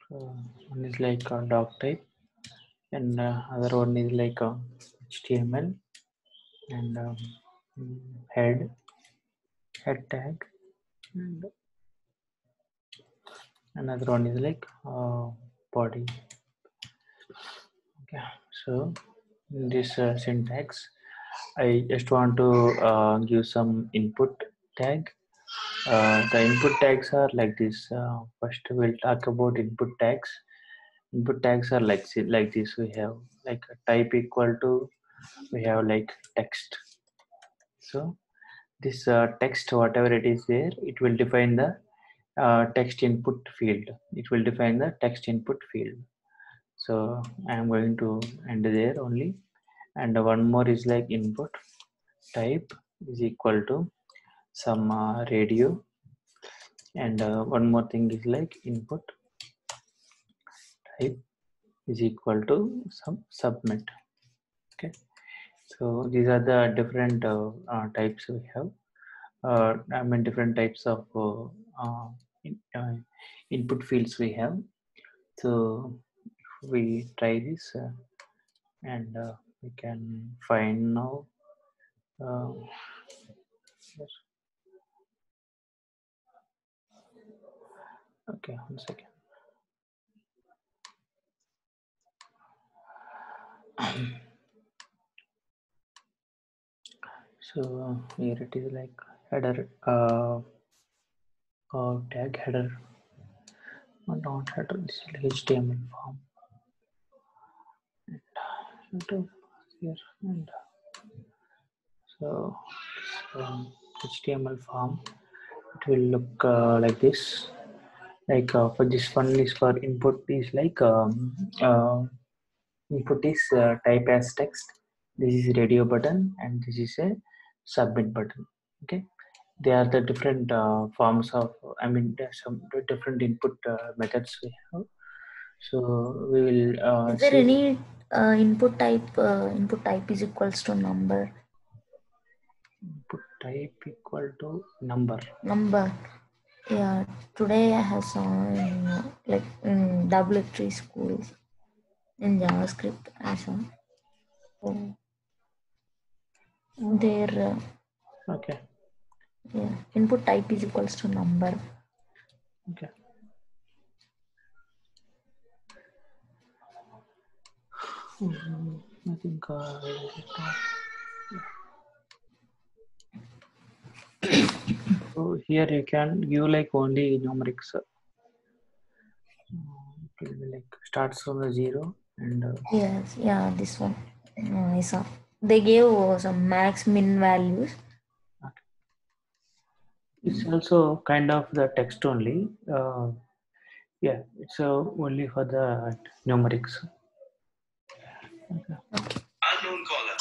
So one is like a doc type, and other one is like a HTML, and head tag, and another one is like body. Okay, so in this syntax, I just want to give some input tag. The input tags are like this. First, we'll talk about input tags. Input tags are like this. We have like a type equal to, we have like text. So this text, whatever it is there, it will define the text input field. It will define the text input field. So I am going to end there only. And one more is like input type is equal to some radio, and one more thing is like input type is equal to some submit. Okay, so these are the different types we have. I mean different types of in, input fields we have. So if we try this and we can find now. uh, yes. Okay, one second. So here it is like header tag header, not header, this is like HTML form, and here, and so HTML form, it will look like this. Like for this one is for input is like input is type as text. This is radio button, and this is a submit button. Okay, they are the different forms of, I mean there's some different input methods we have. So we will Is there see any input type? Input type is equals to number. input type equal to number. Number. Yeah. Today I have saw in like in W3 schools in JavaScript. I saw. So their Okay. yeah, input type is equals to number. Okay. I think so here you can give like only numerics. It will be like starts from the 0 and Yes. Yeah. This one. I saw. They gave some max min values. okay. It's also kind of the text only. Yeah, it's only for the numerics. Okay. Okay. Unknown caller.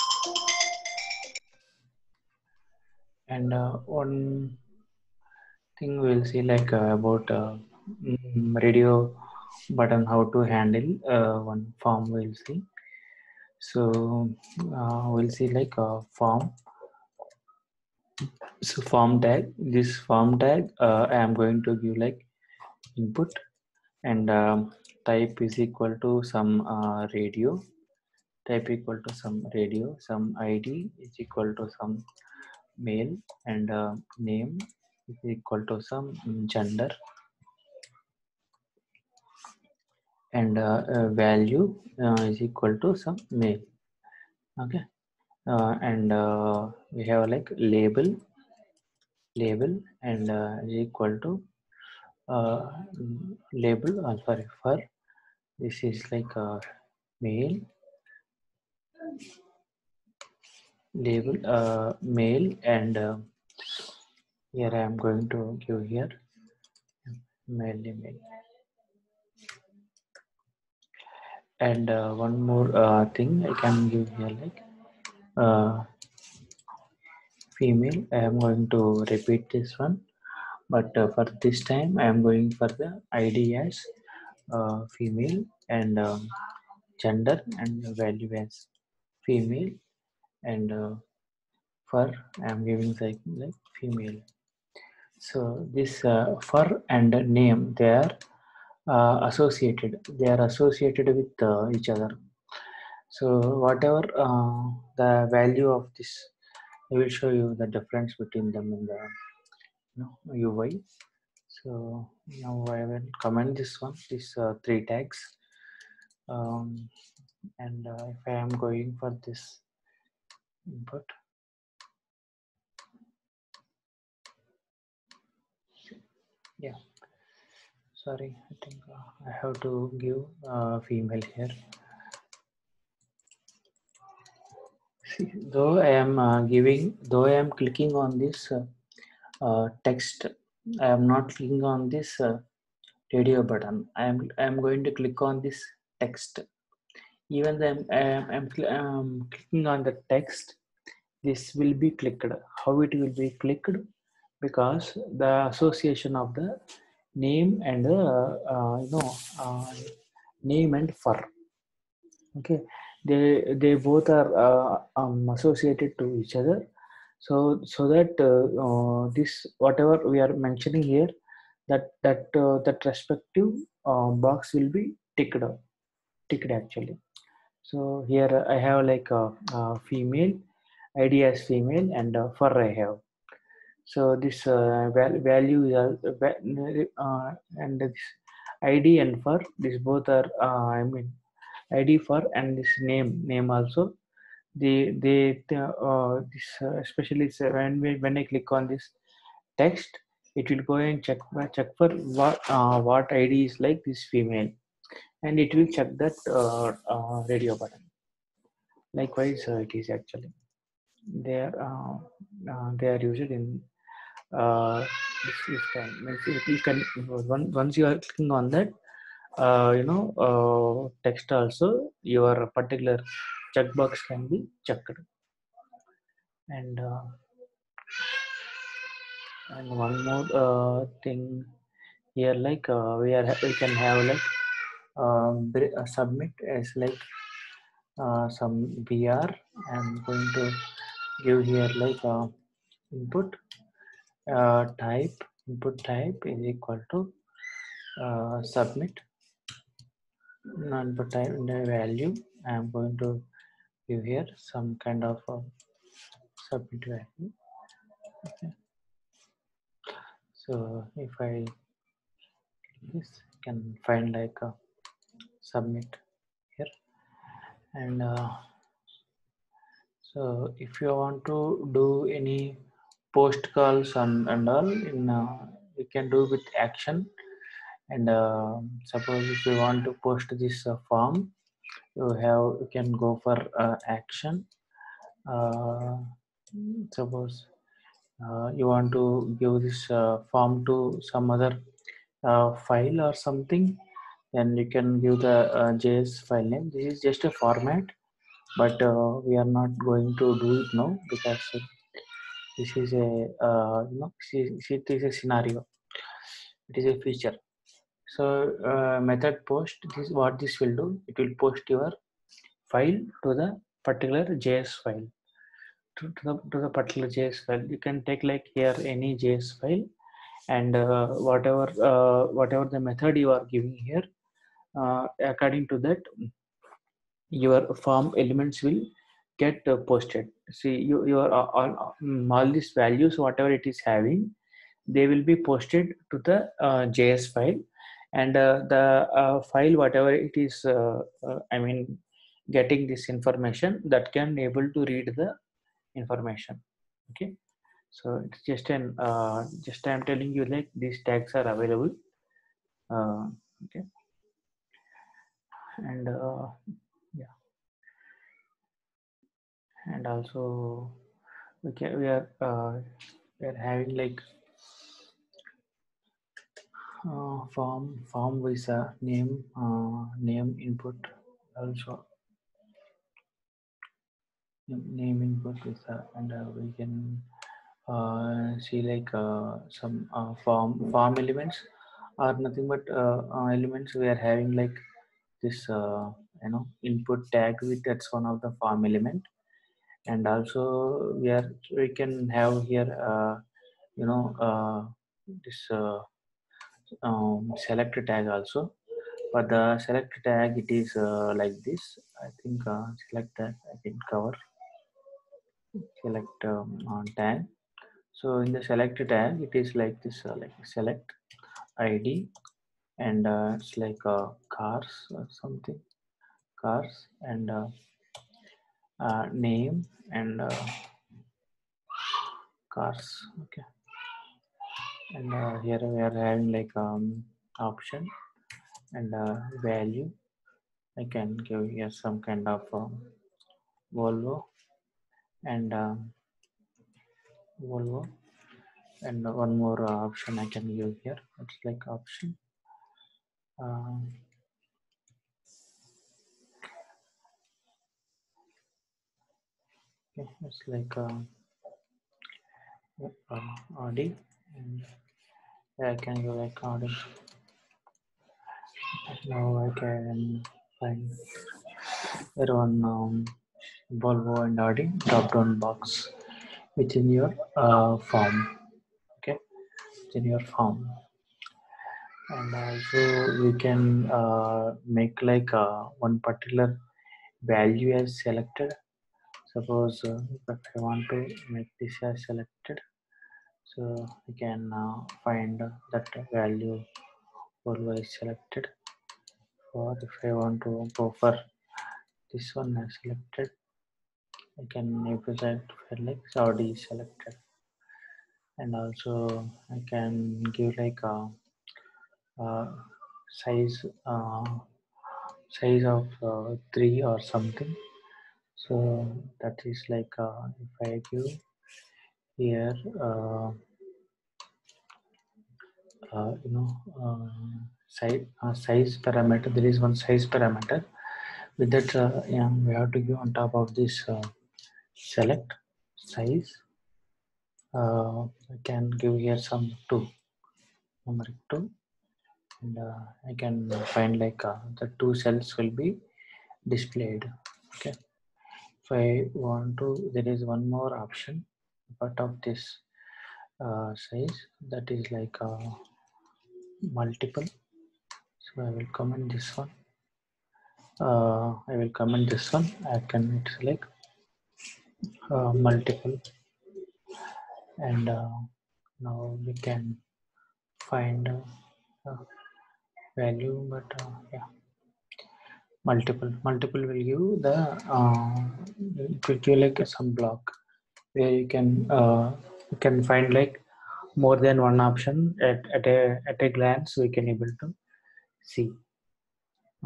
And one thing we'll see like about radio button, how to handle one form we'll see. So we'll see like a form. So form tag, this form tag I am going to give like input, and type is equal to some radio, type equal to some radio, some id is equal to some male, and name is equal to some gender, and value is equal to some male. Okay, and we have like label, and is equal to label, sorry, for this is like male, label male, and here I am going to give here male, email, and one more thing I can give here like female. I am going to repeat this one, but for this time I am going for the id as female, and gender and value as female, and for I am giving like female. So this for and name, they are associated. They are associated with each other. So whatever the value of this, I will show you the difference between them in the UI. So now I will comment this one, these three tags, and if I am going for this input, yeah, sorry, I think I have to give female here. See, though I am though I am clicking on this text, I am not clicking on this radio button. I am going to click on this text. Even though I'm clicking on the text, this will be clicked. How it will be clicked? Because the association of the name and the name and fur. Okay, they both are associated to each other. So that this whatever we are mentioning here, that respective box will be ticked actually. So here I have like a female id as female and fur I have. So this value is and this id and fur, this both are I mean id for and this name also, they this especially when I click on this text, it will go and check for what id is like this female, and it will check that radio button. Likewise it is actually they are used in this kind. You can once you are clicking on that text also, your particular checkbox can be checked. And one more thing here, like we can have like submit as like some br. I'm going to give here like input type, input type is equal to submit, input type in the value. I'm going to give here some kind of submit value. Okay. So if I this can find like a submit here, and so if you want to do any post calls and all in you can do with action. And suppose if you want to post this form, you can go for action. uh, Suppose you want to give this form to some other file or something, then you can give the JS file name. This is just a format, but we are not going to do it now because this is a it is a scenario, it is a feature. So method post, this what this will do, it will post your file to the particular JS file, to the particular JS file. You can take like here any JS file, and whatever the method you are giving here, according to that your form elements will get posted. See, your all these values whatever it is having, they will be posted to the JS file, and the file whatever it is I mean getting this information, that can able to read the information. Okay, so it's just an just I'm telling you like these tags are available. Okay, and yeah, and also we are having like form visa name input also, name input visa, and we can see like some form elements are nothing but elements we are having like this input tag with, that's one of the form element. And also we can have here this select tag also. For the select tag, it is like this. I think select tag I can cover. Select tag. So in the select tag, it is like this, like select ID, and it's like cars or something, cars, and name, and cars. Okay, and here we are having like option and value. I can give here some kind of Volvo, and Volvo, and one more option I can give here. It's like option. Okay, it's like Audi, and I can go like Audi. Now I can find here one Volvo and Audi drop down box within your form. Okay, within your form, and also we can make like one particular value as selected. Suppose if I want to make this as selected, so I can find that value Volvo is selected. Or if I want to go for this one as selected, I can represent for like Saudi is selected, and also I can give like a size size of 3 or something. So that is like if I give here you know size parameter, there is one size parameter. With that yeah, we have to give on top of this select size. I can give here some 2, numeric 2, and I can find like the 2 cells will be displayed. Okay, if I want to, there is one more option part of this size, that is like multiple. So I will comment this one. I will comment this one. I can select multiple, and now we can find value, but yeah, multiple will give the it will give like some block where you can find like more than one option at a glance we can able to see.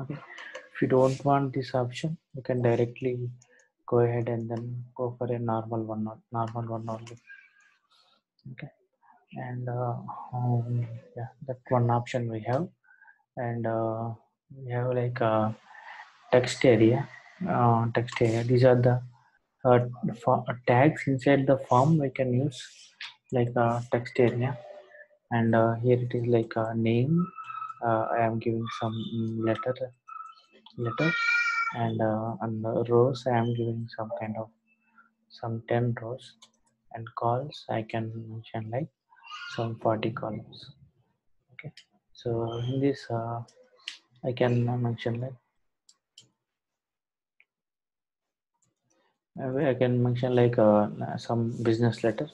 Okay, if you don't want this option, you can directly go ahead and then go for a normal one, not normal one only. Okay, and yeah, that one option we have, and we have like text area. These are the tags inside the form we can use, like text area, and here it is like a name. I am giving some letter, and on the rows I am giving some kind of some 10 rows, and calls I can mention like some 40 columns. Okay, so in this I can mention like I can mention like some business letter,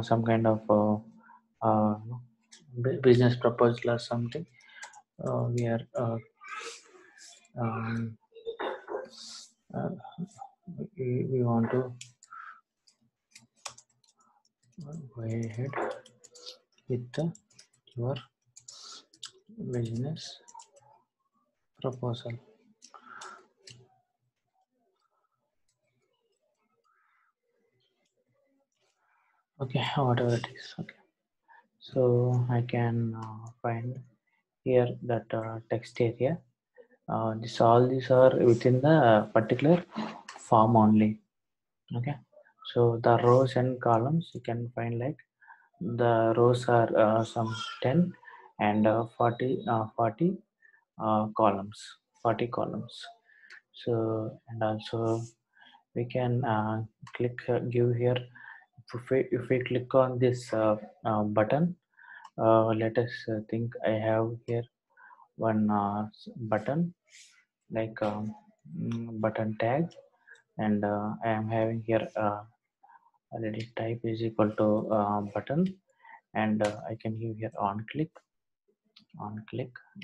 some kind of uh, business proposal or something. We are um, uh, we want to go ahead with your business proposal. Okay, whatever it is. Okay, so I can find here that text area. All these are within the particular form only. Okay, so the rows and columns you can find like the rows are some 10, and 40 columns, 40 columns. So, and also we can click give here, if we click on this button, Let us think I have here one button like button tag, and I am having here already type is equal to button, and I can give here on click,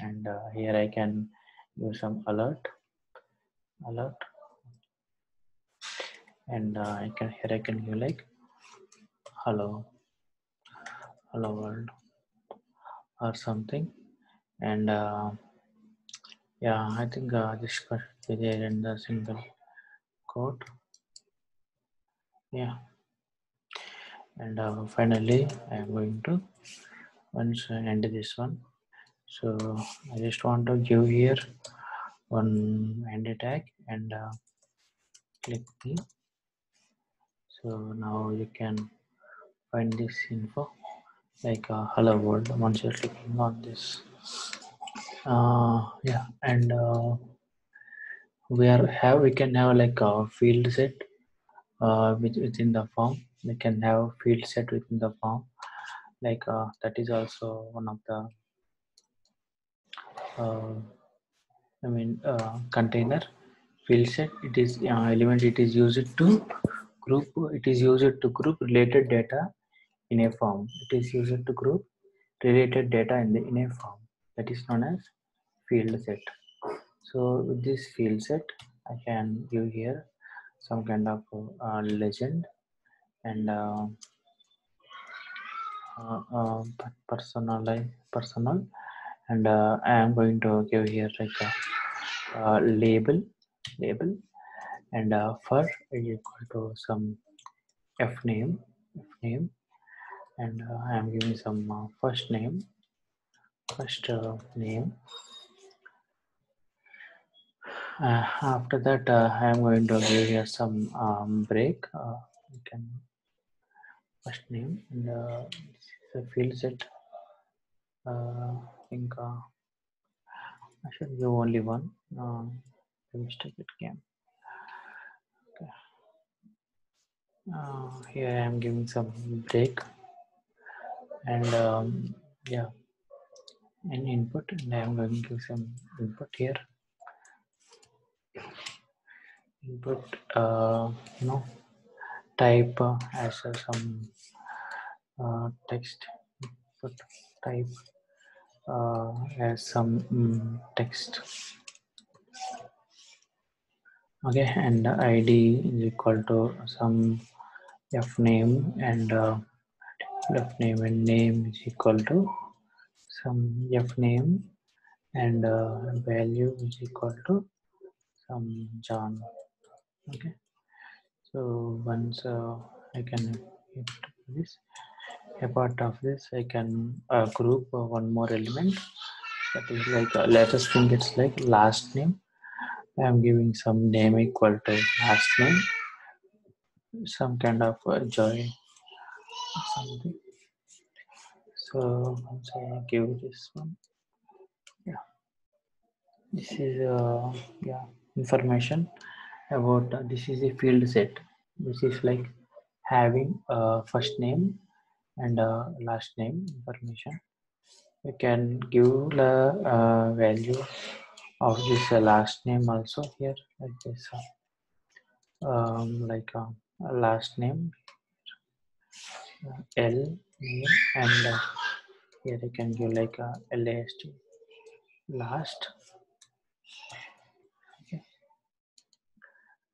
and here I can use some alert, and I can give like hello world or something, and yeah, I think this should be there in the single quote. Yeah, and finally I am going to once end this one. So I just want to give here one end tag, and click me. So now you can find this info like hello world once you're clicking on this. Yeah, and we can have like a field set within the form. We can have field set within the form, like that is also one of the uh, container field set. It is element. It is used to group. It is used to group related data in a form. It is used to group related data in a form. That is known as field set. So with this field set, I can give here some kind of legend, and personal, and I am going to give here like a label, and for is equal to some f name, and I am giving some first name. After that, I am going to give here some break. You can first name, and this is a field set. I think I should give only one. The mistake it came. Okay. Here I am giving some break, and yeah, an input, and I am going to give some input here. Input, you know, type as some text. Input type as some text. Okay, and id is equal to some f name, and name is equal to some f name, and value is equal to some John. Okay, so once I can this a part of this, I can group one more element, that is like let us think it's like last name. I am giving some name equal to last name, some kind of joy or something. So once I give this one, yeah, this is yeah, information about this is a field set. This is like having first name and last name information. We can give the value of this last name also here, like this like last name L name, and here I can give like last last. Okay,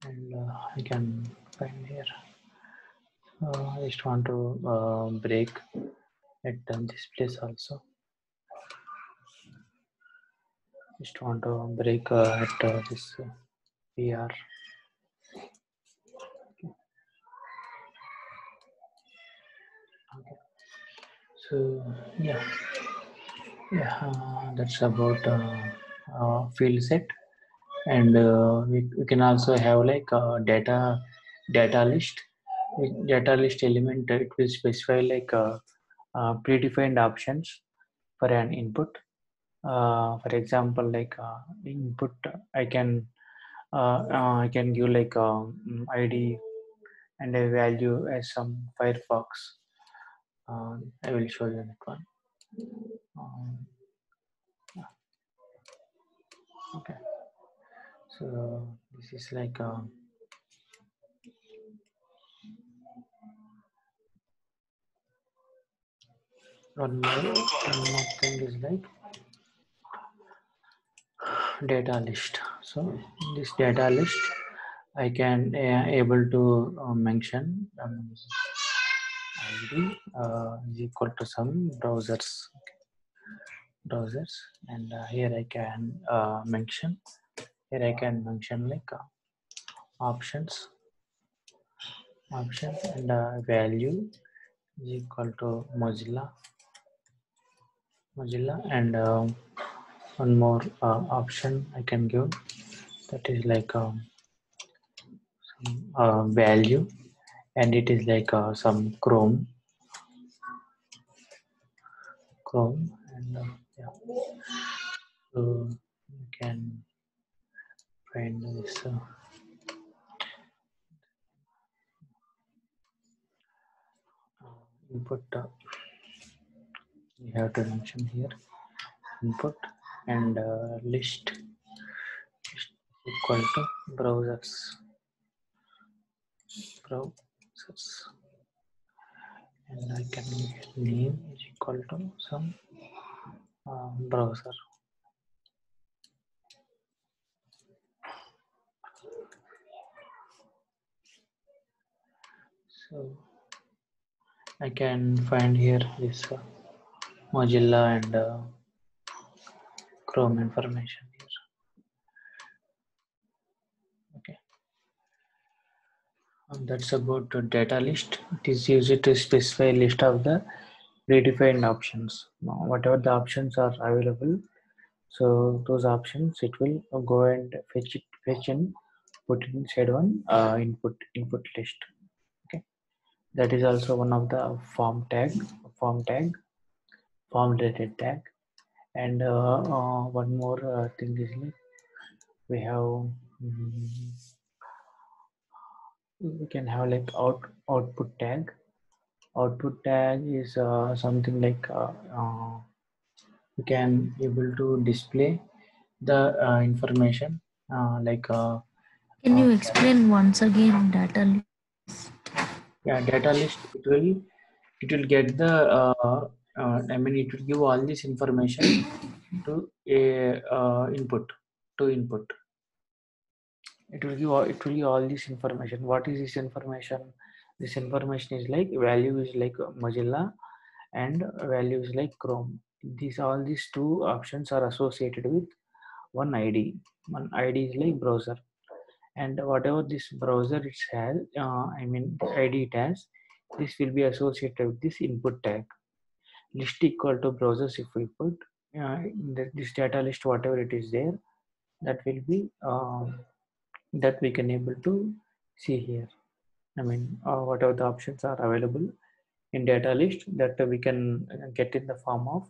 and I can find here. I just want to break at this place also. Just want to break at this PR. Okay. So yeah, that's about field set, and we can also have like data list. With data list element, it will specify like predefined options for an input. For example, like input, I can give like ID and a value as some Firefox. I will show you that one. So this is like one more thing is like data list. So this data list I can able to mention ID is equal to some browsers, and here I can mention like options and value is equal to Mozilla, and one more option I can give, that is like value, and it is like some Chrome, and yeah, so you can find this input. We have to mention here input and list equal to browsers, and I can name is equal to some browser. So I can find here this Mozilla and Chrome information here. Okay, that's about the data list. It is used to specify a list of the predefined options. Now, whatever the options are available, so those options it will go and fetch and put it inside one input list. Okay, that is also one of the form related tag, and one more thing is like we have we can have like output tag. Output tag is something like we can able to display the information like Can you explain once again data list? yeah, data list. It will get the I mean it will give all this information to a input. It will give all this information. What is this information? This information is like value is like Mozilla, and value is like Chrome. These two options are associated with one ID. One ID is like browser, and whatever this browser it has, I mean the ID it has, this will be associated with this input tag. List equal to browsers, if we put this data list, whatever it is there, that will be that we can able to see here. I mean whatever the options are available in data list, that we can get in the form of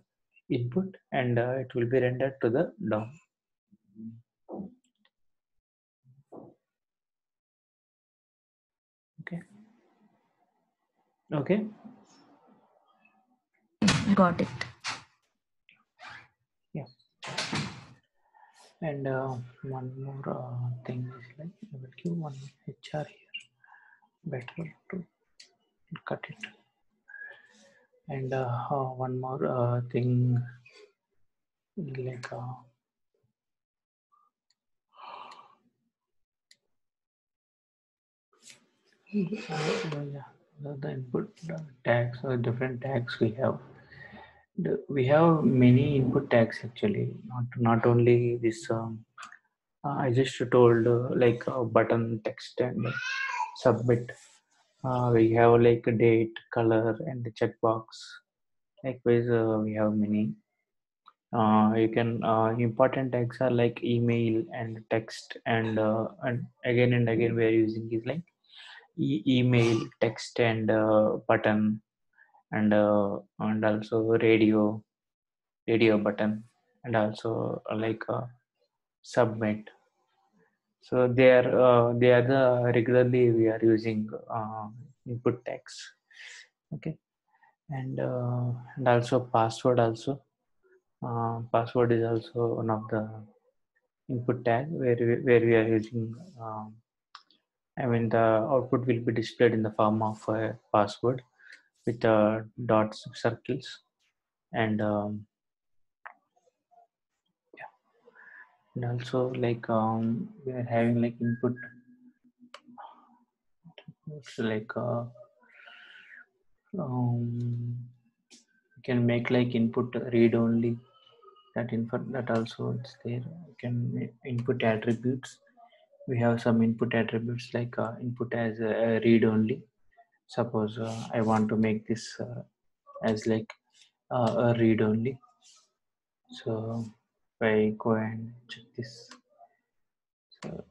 input, and it will be rendered to the DOM. Okay. Got it. Yeah. And one more thing is like I will give one HR here. Better to cut it. And one more thing like the input tags or different tags we have. We have many input tags actually, not only this. I just told like button, text, and submit. We have like date, color, and the checkbox. Likewise, we have many. You can important tags are like email and text, and again we are using is like email, text, and button, and also radio button, and also like submit. So they are the regularly we are using input tags. Okay, and also password also. Password is also one of the input tag where we are using the output will be displayed in the form of a password with dots circles and and also like we are having like input. It's like you can make like input read only, that info that also it's there. You can make input attributes. We have some input attributes like input as a read only. Suppose I want to make this as like a read only. So if I go and check this, so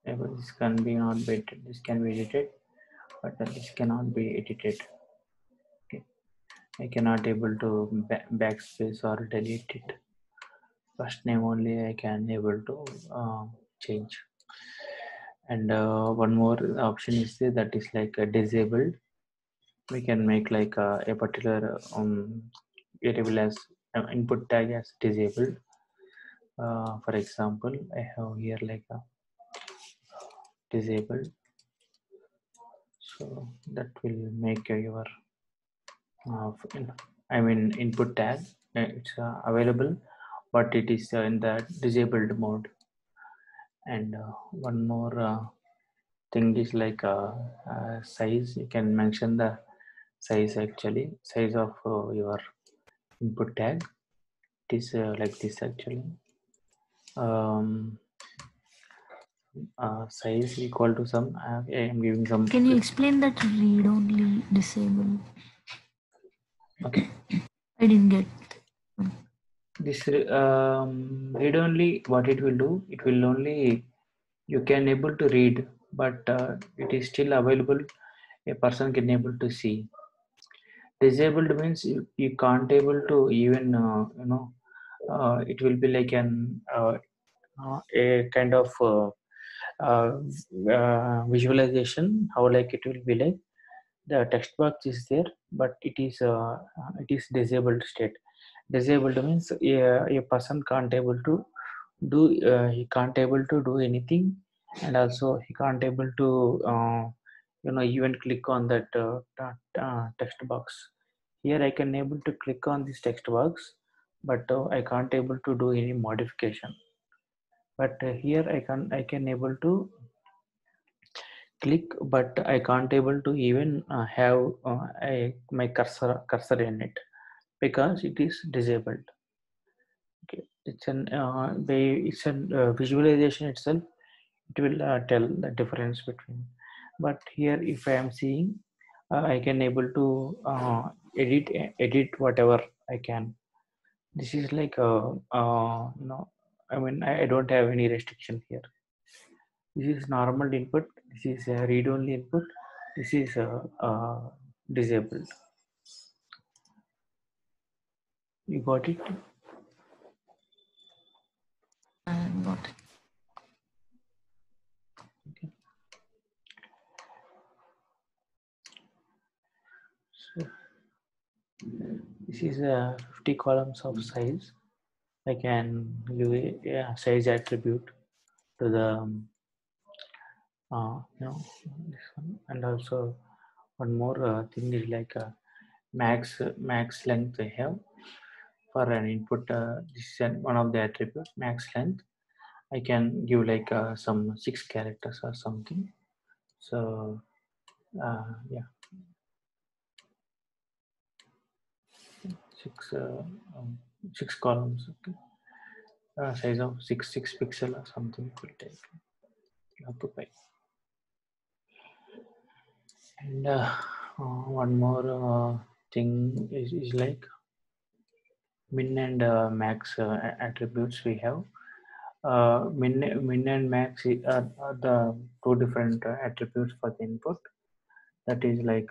this can be not be edited. This can be edited, but this cannot be edited. Okay, I cannot able to backspace or delete it. First name only I can able to change. And one more option is there, that is like disabled. We can make like a particular variable as input tag as disabled. For example, I have here like a disabled, so that will make your input tag. It's available, but it is in the disabled mode. And one more thing is like size. You can mention the size, actually size of your input tag. It is like this actually. Size equal to some I am giving some. Can you explain that read only disable? Okay, I didn't get. this read only, what it will do, it will only, you can able to read, but it is still available, a person can able to see. Disabled means you can't able to even it will be like an a kind of uh, visualization, how like it will be like the text box is there, but it is disabled state. Disabled means a person can't able to do he can't able to do anything, and also he can't able to even click on that text box. Here I can able to click on this text box, but I can't able to do any modification. But here I can able to click, but I can't able to even have my cursor in it, because it is disabled. Okay, it's an visualization itself. It will tell the difference between. But here, if I am seeing, I can able to edit whatever I can. This is like I don't have any restriction here. This is normal input. This is a read only input. This is disabled. You got it? Got it. Okay. So this is 50 columns of size. I can give a size attribute to the this one. And also one more thing is like max length I have for an input. This is one of the attributes, max length. I can give like some 6 characters or something. So yeah, 6 6 columns. Okay. Size of 6 pixel or something it will take. You have to pay. And one more thing is like min and max attributes we have. Min and max are the two different attributes for the input. That is like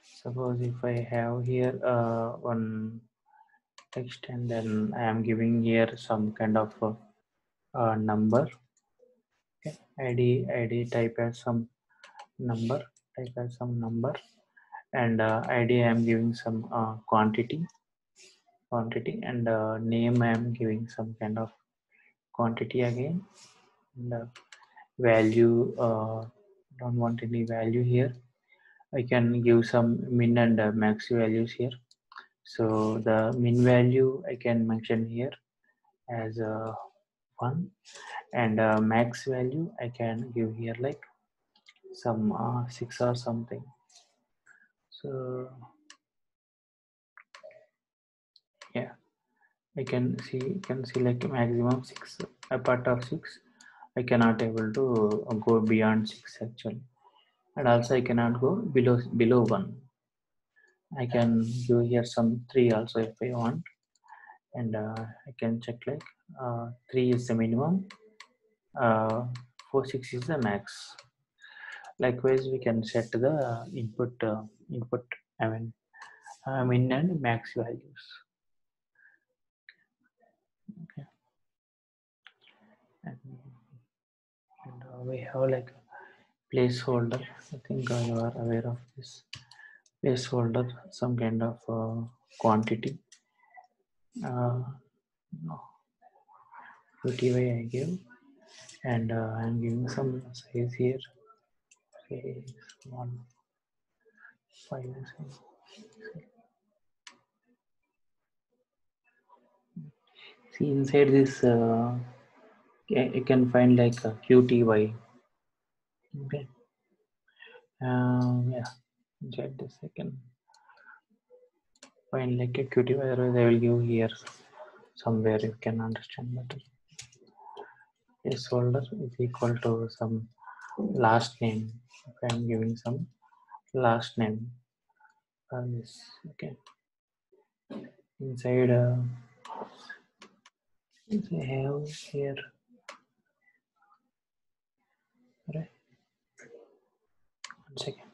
suppose if I have here one text, and then I am giving here some kind of number. Okay. ID type as some number, and id I am giving some quantity. quantity, and name I am giving some kind of quantity again, and value, don't want any value here. I can give some min and max values here. So the min value I can mention here as 1, and max value I can give here like some 6 or something. So yeah, I can see like maximum 6. Apart of 6, I cannot able to go beyond 6 actually, and also I cannot go below 1. I can give here some 3 also if I want, and I can check like 3 is the minimum, 4 6 is the max. Likewise, we can set the input. Min and max values. Okay, and, we have like a placeholder. I think you are aware of this placeholder, some kind of quantity. No, UTY I give, and I'm giving some size here. Say small 5. See inside this, you can find like a QTY. Okay. Yeah. Inside this, I can find like a QTY. Otherwise, I will give here somewhere you can understand better. Placeholder is equal to some last name. If I am giving some last name for this, okay. Inside, I have here, right? 1 second.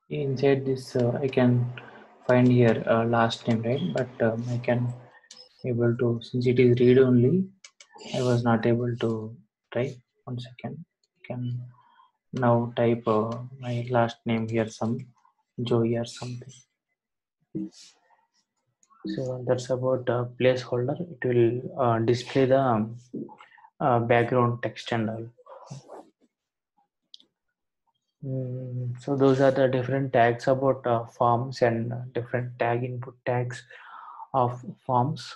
Inside this, I can find here last name, right? But I can able to, since it is read only, I was not able to type. 1 second. I can now type my last name here, some Joey or something. So that's about placeholder. It will display the background text and all. So those are the different tags about forms, and different tag input tags of forms,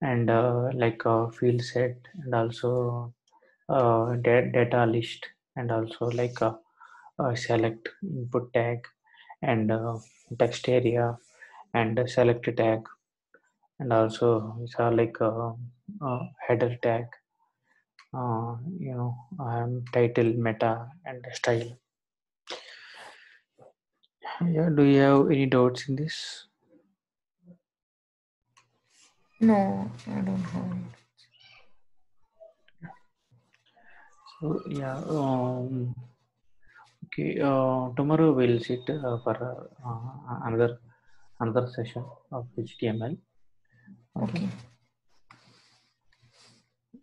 and like a field set, and also data list, and also like a select input tag, and text area, and a select tag, and also these are like a header tag, title, meta, and style. Yeah, do you have any doubts in this? No, I don't have it. So yeah, okay. Tomorrow we'll sit for another session of HTML. Okay.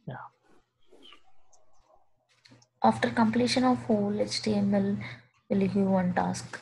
Yeah. After completion of whole HTML, will you give one task?